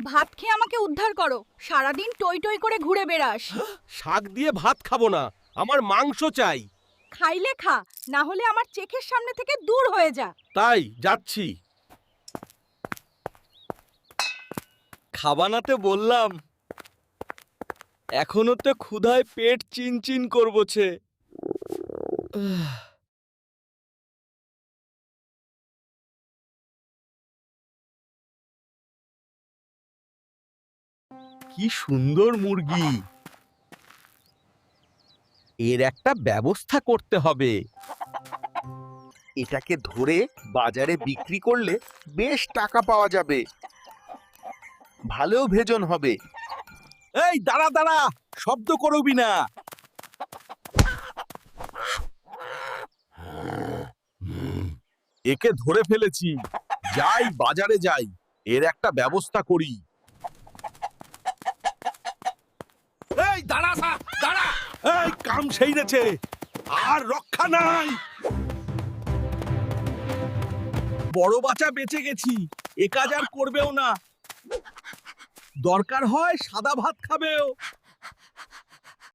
ভাত খেয়ে আমাকে উদ্ধার করো। সারাদিন টই টই করে ঘুরে বেড়াস। শাক দিয়ে ভাত খাবো না, আমার মাংস চাই। খাইলে খা, না হলে আমার চোখের সামনে থেকে দূর হয়ে যা। তাই যাচ্ছি। খাবানাতে বললাম, এখনো তো ক্ষুধায় পেট চিনচিন করবছে। কি সুন্দর মুরগি! এর একটা ব্যবস্থা করতে হবে। এটাকে ধরে বাজারে বিক্রি করলে বেশ টাকা পাওয়া যাবে, ভালো ভেজন হবে। এই দাঁড়া দাঁড়া, শব্দ করবি না। একে ধরে ফেলেছি, যাই বাজারে যাই, এর একটা ব্যবস্থা করি। এই দাঁড়া দাঁড়া, এই কাম সেইরেছে, আর রক্ষা নাই। বড় বাচ্চা বেঁচে গেছি, এ কাজ আর করবেও না। দরকার হয় সাদা ভাত খাবেও।